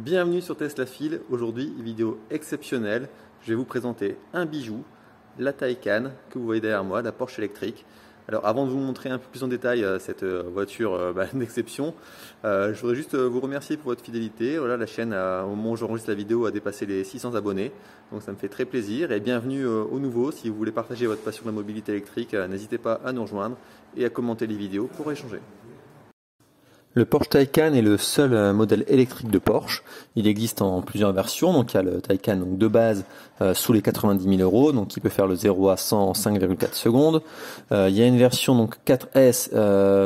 Bienvenue sur Tesla Fil. Aujourd'hui, vidéo exceptionnelle. Je vais vous présenter un bijou, la Taycan que vous voyez derrière moi, la Porsche électrique. Alors avant de vous montrer un peu plus en détail cette voiture d'exception, je voudrais juste vous remercier pour votre fidélité. Voilà, la chaîne, au moment où j'enregistre la vidéo, a dépassé les 600 abonnés. Donc ça me fait très plaisir et bienvenue aux nouveaux. Si vous voulez partager votre passion de la mobilité électrique, n'hésitez pas à nous rejoindre et à commenter les vidéos pour échanger. Le Porsche Taycan est le seul modèle électrique de Porsche. Il existe en plusieurs versions. Donc il y a le Taycan de base sous les 90 000 euros, donc qui peut faire le 0 à 100 en 5,4 secondes. Il y a une version donc 4S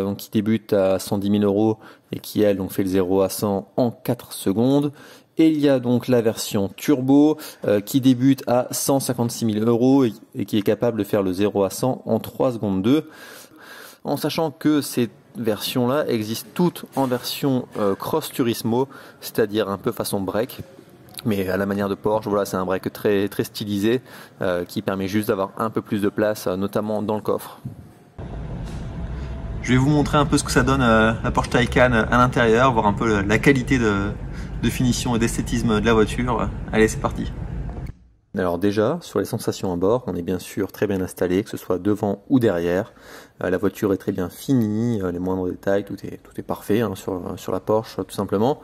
donc qui débute à 110 000 euros et qui elle donc fait le 0 à 100 en 4 secondes. Et il y a donc la version turbo qui débute à 156 000 euros et qui est capable de faire le 0 à 100 en 3 secondes 2. En sachant que ces versions-là existent toutes en version Cross Turismo, c'est-à-dire un peu façon break, mais à la manière de Porsche. Voilà, c'est un break très stylisé qui permet juste d'avoir un peu plus de place, notamment dans le coffre. Je vais vous montrer un peu ce que ça donne la Porsche Taycan à l'intérieur, voir un peu la qualité de finition et d'esthétisme de la voiture. Allez, c'est parti. Alors déjà, sur les sensations à bord, on est bien sûr très bien installé, que ce soit devant ou derrière. La voiture est très bien finie, les moindres détails, tout est parfait hein, sur la Porsche tout simplement.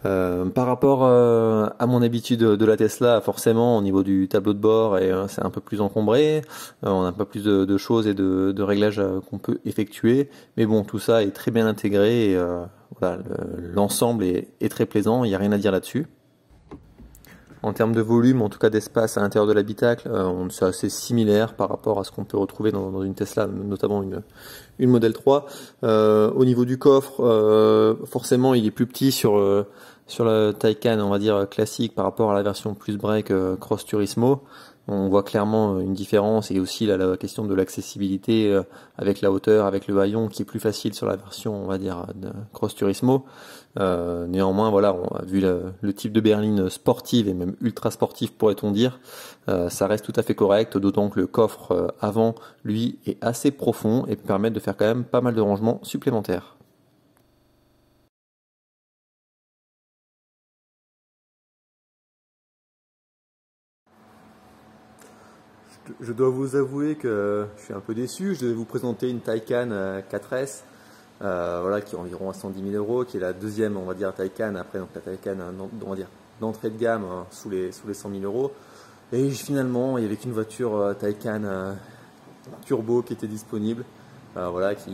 Par rapport à mon habitude de la Tesla, forcément au niveau du tableau de bord, c'est un peu plus encombré, on a un peu plus de choses et de réglages qu'on peut effectuer. Mais bon, tout ça est très bien intégré et voilà, l'ensemble est très plaisant, il n'y a rien à dire là-dessus. En termes de volume, en tout cas d'espace à l'intérieur de l'habitacle, c'est assez similaire par rapport à ce qu'on peut retrouver dans une Tesla, notamment une Model 3. Au niveau du coffre, forcément il est plus petit sur la Taycan, on va dire classique, par rapport à la version plus break Cross Turismo. On voit clairement une différence et aussi la question de l'accessibilité avec la hauteur, avec le haillon qui est plus facile sur la version, on va dire, de Cross Turismo. Néanmoins, voilà, on a vu le type de berline sportive et même ultra sportive pourrait-on dire, ça reste tout à fait correct, d'autant que le coffre avant, lui, est assez profond et peut permettre de faire quand même pas mal de rangements supplémentaires. Je dois vous avouer que je suis un peu déçu. Je devais vous présenter une Taycan 4S, voilà, qui est environ à 110 000 euros, qui est la deuxième, on va dire, Taycan. Après, donc la Taycan, on va dire, d'entrée de gamme sous les 100 000 euros. Et finalement, il n'y avait qu'une voiture Taycan turbo qui était disponible, voilà, qui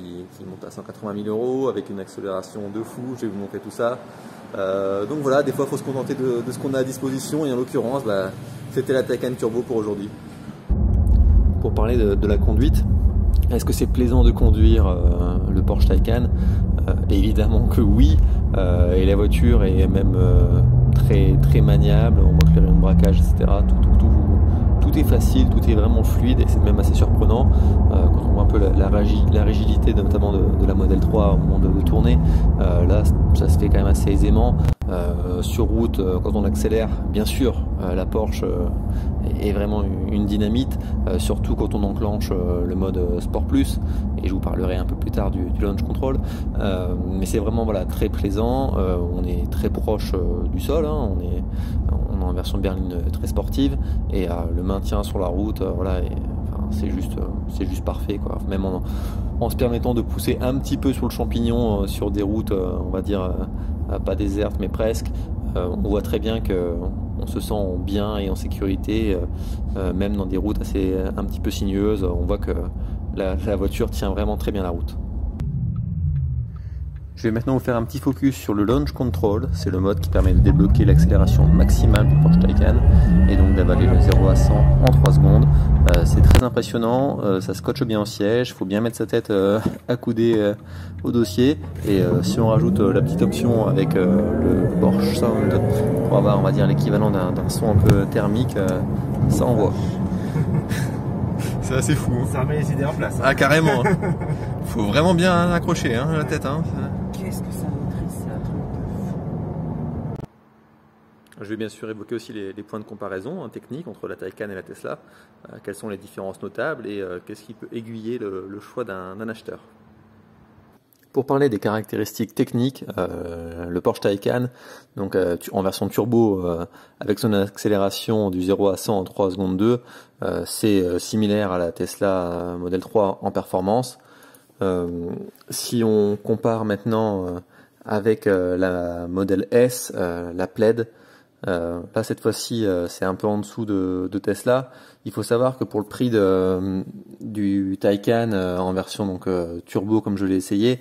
monte à 180 000 euros avec une accélération de fou. Je vais vous montrer tout ça. Donc voilà, des fois, il faut se contenter de ce qu'on a à disposition. Et en l'occurrence, c'était la Taycan turbo pour aujourd'hui. Pour parler de la conduite, est-ce que c'est plaisant de conduire le Porsche Taycan? Évidemment que oui, et la voiture est même très maniable, on voit que les rayons de braquage, etc. Tout est facile, tout est vraiment fluide et c'est même assez surprenant quand on voit un peu la rigidité notamment de la Model 3 au moment de tourner. Là, ça se fait quand même assez aisément. Sur route, quand on accélère, bien sûr, la Porsche est vraiment une dynamite, surtout quand on enclenche le mode Sport Plus, et je vous parlerai un peu plus tard du launch control. Mais c'est vraiment voilà, très plaisant, on est très proche du sol, hein, on est en version berline très sportive, et le maintien sur la route, voilà, c'est juste parfait, quoi. Même en se permettant de pousser un petit peu sur le champignon sur des routes, on va dire pas désertes mais presque, on voit très bien que on se sent bien et en sécurité, même dans des routes un petit peu sinueuses. On voit que la voiture tient vraiment très bien la route. Je vais maintenant vous faire un petit focus sur le launch control. C'est le mode qui permet de débloquer l'accélération maximale du Porsche Taycan et donc d'avaler le 0 à 100 en 3 secondes. C'est très impressionnant, ça scotche bien au siège, il faut bien mettre sa tête accoudée au dossier, et si on rajoute la petite option avec le Porsche Sound pour avoir, on va dire, l'équivalent d'un son un peu thermique, ça envoie. C'est assez fou. Ça remet les idées en place. Hein. Ah, carrément. Faut vraiment bien accrocher la tête. Hein. Qu'est-ce que ça maîtrise, c'est un truc de fou. Je vais bien sûr évoquer aussi les points de comparaison techniques entre la Taycan et la Tesla. Quelles sont les différences notables et qu'est-ce qui peut aiguiller le choix d'un acheteur. Pour parler des caractéristiques techniques, le Porsche Taycan, donc en version turbo, avec son accélération du 0 à 100 en 3 secondes 2, c'est similaire à la Tesla Model 3 en performance. Si on compare maintenant avec la Model S, la Plaid, là cette fois-ci c'est un peu en dessous de Tesla. Il faut savoir que pour le prix du Taycan en version donc turbo comme je l'ai essayé,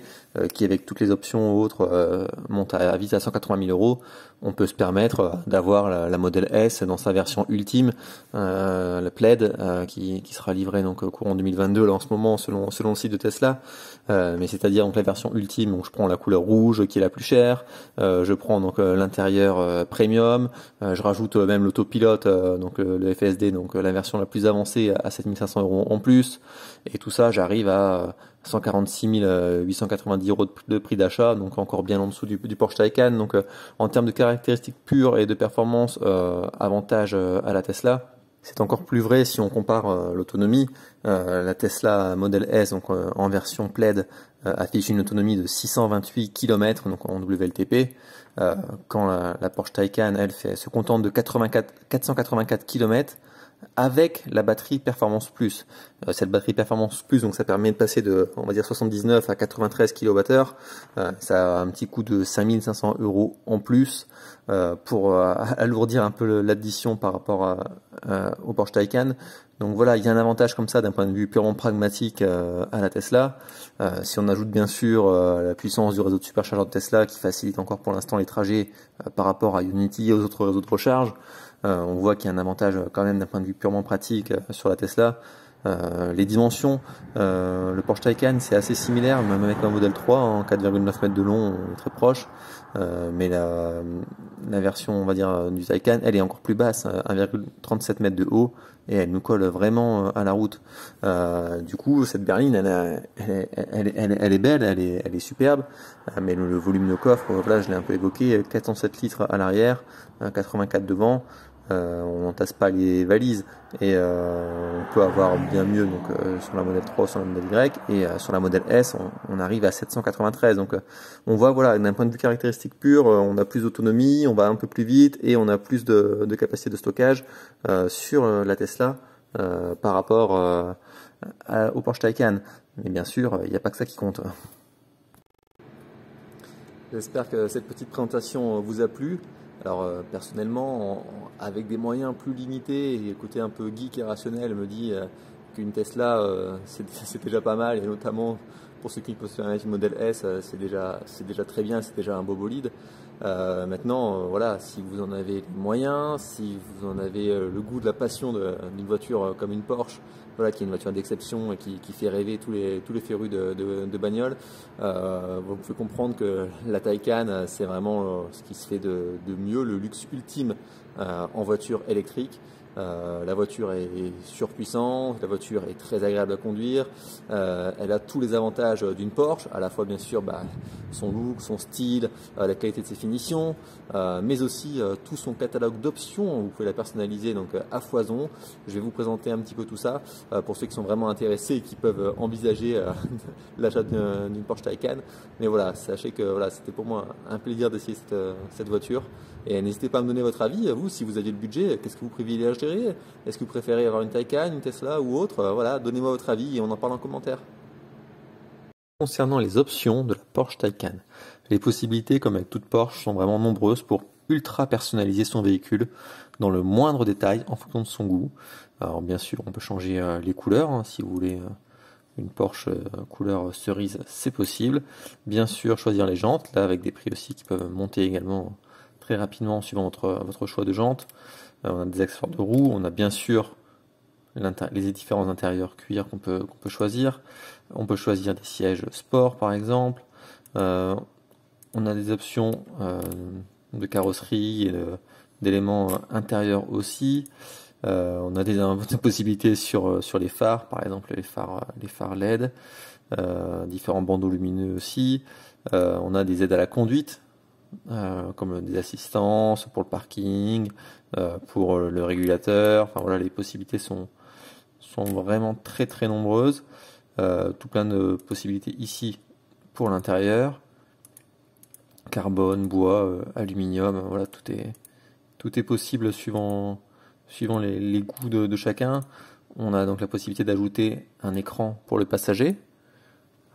qui avec toutes les options autres monte à vite à 180 000 €, on peut se permettre d'avoir la Model S dans sa version ultime, la Plaid, qui sera livrée donc courant 2022 là en ce moment selon le site de Tesla, mais c'est-à-dire donc la version ultime. Donc je prends la couleur rouge qui est la plus chère, je prends donc l'intérieur premium, je rajoute même l'autopilote, donc le FSD, donc la version la plus avancée à 7 500 € en plus, et tout ça j'arrive à 146 890 € de prix d'achat, donc encore bien en dessous du Porsche Taycan. Donc en termes de caractéristiques pures et de performance, avantage à la Tesla. C'est encore plus vrai si on compare l'autonomie. La Tesla Model S, donc en version Plaid, affiche une autonomie de 628 km, donc en WLTP, quand la Porsche Taycan, elle, se contente de 484 km avec la batterie Performance Plus. Cette batterie Performance Plus, donc ça permet de passer de, on va dire, 79 à 93 kWh. Ça a un petit coût de 5 500 € en plus pour alourdir un peu l'addition par rapport au Porsche Taycan. Donc voilà, il y a un avantage comme ça d'un point de vue purement pragmatique à la Tesla. Si on ajoute bien sûr la puissance du réseau de superchargeurs de Tesla qui facilite encore pour l'instant les trajets par rapport à Ionity et aux autres réseaux de recharge, on voit qu'il y a un avantage quand même d'un point de vue purement pratique sur la Tesla. Les dimensions, le Porsche Taycan c'est assez similaire, même avec un modèle 3 en 4,9 mètres de long, on est très proche, mais la version, on va dire, du Taycan, elle est encore plus basse, 1,37 mètres de haut, et elle nous colle vraiment à la route. Du coup, cette berline, elle est belle, elle est superbe, mais le volume de coffre, là je l'ai un peu évoqué, 407 litres à l'arrière, 84 devant. On n'entasse pas les valises, et on peut avoir bien mieux donc sur la Model 3, sur la Model Y, et sur la Model S on arrive à 793. Donc on voit, voilà, d'un point de vue caractéristique pure, on a plus d'autonomie, on va un peu plus vite et on a plus de capacité de stockage sur la Tesla par rapport au Porsche Taycan. Mais bien sûr, il n'y a pas que ça qui compte. J'espère que cette petite présentation vous a plu. Alors personnellement, avec des moyens plus limités, et le côté un peu geek et rationnel me dit qu'une Tesla c'est déjà pas mal, et notamment pour ceux qui peuvent se permettre une Model S, c'est déjà très bien, c'est déjà un beau bolide. Maintenant, voilà, si vous en avez les moyens, si vous en avez le goût de la passion d'une voiture comme une Porsche, voilà, qui est une voiture d'exception et qui fait rêver tous les férus de bagnole, vous pouvez comprendre que la Taycan, c'est vraiment ce qui se fait de mieux, le luxe ultime en voiture électrique. La voiture est surpuissante, la voiture est très agréable à conduire, elle a tous les avantages d'une Porsche, à la fois bien sûr son look, son style, la qualité de ses finitions, mais aussi tout son catalogue d'options. Vous pouvez la personnaliser donc à foison. Je vais vous présenter un petit peu tout ça pour ceux qui sont vraiment intéressés et qui peuvent envisager l'achat d'une Porsche Taycan. Mais voilà, sachez que voilà, c'était pour moi un plaisir d'essayer cette voiture. Et n'hésitez pas à me donner votre avis, vous, si vous aviez le budget, qu'est-ce que vous privilégieriez? Est-ce que vous préférez avoir une Taycan, une Tesla ou autre? Voilà, donnez-moi votre avis et on en parle en commentaire. Concernant les options de la Porsche Taycan, les possibilités, comme avec toute Porsche, sont vraiment nombreuses pour ultra personnaliser son véhicule dans le moindre détail en fonction de son goût. Alors bien sûr, on peut changer les couleurs, hein, si vous voulez une Porsche couleur cerise, c'est possible. Bien sûr, choisir les jantes, là avec des prix aussi qui peuvent monter également très rapidement suivant votre choix de jantes. On a des accessoires de roues, on a bien sûr les différents intérieurs cuir qu'on peut choisir. On peut choisir des sièges sport par exemple. On a des options de carrosserie et d'éléments intérieurs aussi. On a des possibilités sur les phares, par exemple les phares LED, différents bandeaux lumineux aussi. On a des aides à la conduite, comme des assistances pour le parking, pour le régulateur. Enfin voilà, les possibilités sont vraiment très très nombreuses. Tout plein de possibilités ici pour l'intérieur. Carbone, bois, aluminium, voilà, tout est possible suivant les goûts de chacun. On a donc la possibilité d'ajouter un écran pour le passager.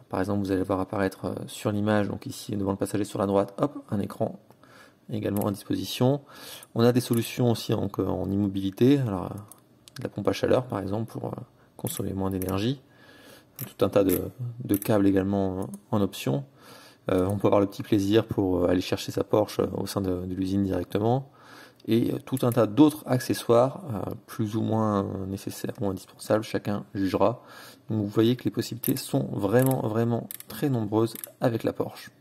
Par exemple, vous allez voir apparaître sur l'image, donc ici devant le passager sur la droite, hop, un écran également à disposition. On a des solutions aussi donc, en immobilité, alors la pompe à chaleur par exemple pour consommer moins d'énergie. Tout un tas de câbles également en option. On peut avoir le petit plaisir pour aller chercher sa Porsche au sein de l'usine directement. Et tout un tas d'autres accessoires plus ou moins nécessaires ou indispensables, chacun jugera. Donc vous voyez que les possibilités sont vraiment très nombreuses avec la Porsche.